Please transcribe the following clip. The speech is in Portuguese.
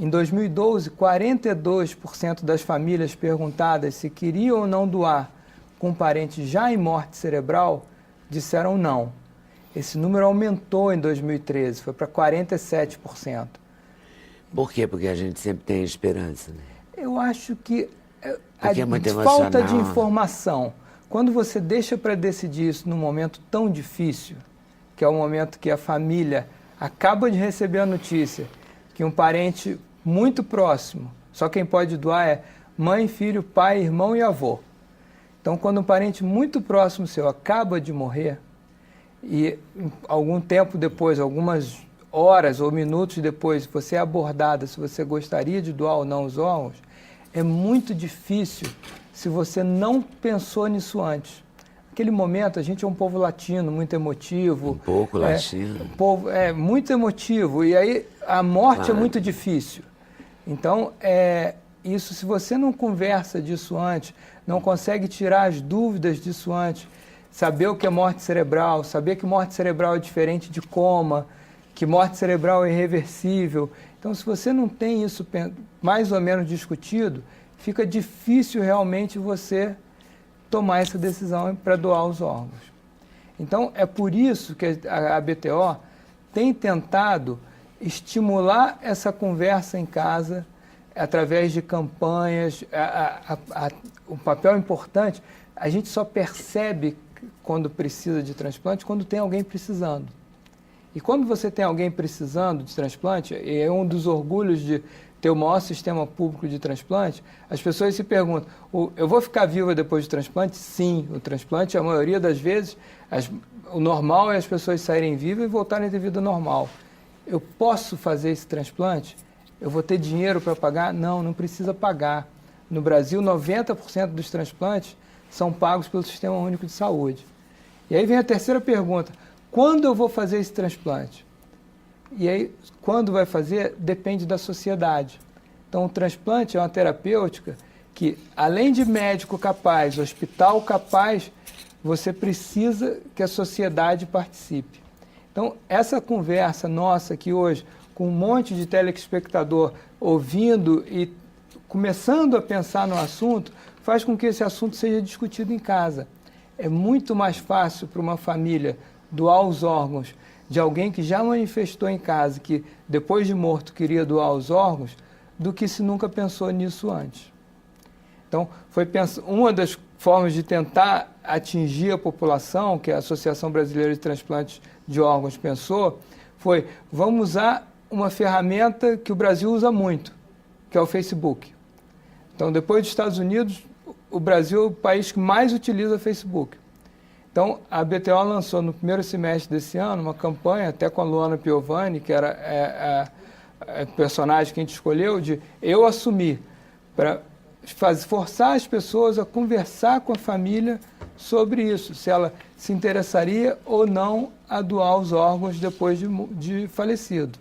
Em 2012, 42% das famílias perguntadas se queriam ou não doar com um parente já em morte cerebral disseram não. Esse número aumentou em 2013, foi para 47%. Por quê? Porque a gente sempre tem esperança, né? Eu acho que Porque é muito falta de emocional. informação. Quando você deixa para decidir isso num momento tão difícil, que é o momento que a família acaba de receber a notícia que um parente muito próximo, só quem pode doar é mãe, filho, pai, irmão e avô. Então, quando um parente muito próximo seu acaba de morrer, e algum tempo depois, algumas horas ou minutos depois, você é abordada se você gostaria de doar ou não os órgãos, é muito difícil se você não pensou nisso antes. Naquele momento, a gente é um povo latino, muito emotivo. Um pouco latino. Muito emotivo. E aí, a morte Claro. é muito difícil. Então, isso, se você não conversa disso antes, não consegue tirar as dúvidas disso antes, saber o que é morte cerebral, saber que morte cerebral é diferente de coma, que morte cerebral é irreversível. Então, se você não tem isso mais ou menos discutido, fica difícil realmente você tomar essa decisão para doar os órgãos. Então, é por isso que a BTO tem tentado estimular essa conversa em casa, através de campanhas. O papel importante, a gente só percebe quando precisa de transplante, quando tem alguém precisando. E quando você tem alguém precisando de transplante, e é um dos orgulhos de ter o maior sistema público de transplante, as pessoas se perguntam, eu vou ficar viva depois do transplante? Sim, o transplante, a maioria das vezes, o normal é as pessoas saírem vivas e voltarem a ter vida normal. Eu posso fazer esse transplante? Eu vou ter dinheiro para pagar? Não, não precisa pagar. No Brasil, 90% dos transplantes são pagos pelo Sistema Único de Saúde. E aí vem a terceira pergunta, quando eu vou fazer esse transplante? E aí, quando vai fazer, depende da sociedade. Então, o transplante é uma terapêutica que, além de médico capaz, hospital capaz, você precisa que a sociedade participe. Então, essa conversa nossa aqui hoje, com um monte de telespectador ouvindo e começando a pensar no assunto, faz com que esse assunto seja discutido em casa. É muito mais fácil para uma família doar os órgãos de alguém que já manifestou em casa que, depois de morto, queria doar os órgãos, do que se nunca pensou nisso antes. Então, uma das formas de tentar atingir a população, que a Associação Brasileira de Transplantes de Órgãos pensou, foi, vamos usar uma ferramenta que o Brasil usa muito, que é o Facebook. Então, depois dos Estados Unidos, o Brasil é o país que mais utiliza o Facebook. Então, a BTO lançou no primeiro semestre desse ano uma campanha, até com a Luana Piovani, que era a personagem que a gente escolheu, de eu assumir, para forçar as pessoas a conversar com a família sobre isso, se ela se interessaria ou não a doar os órgãos depois de falecido.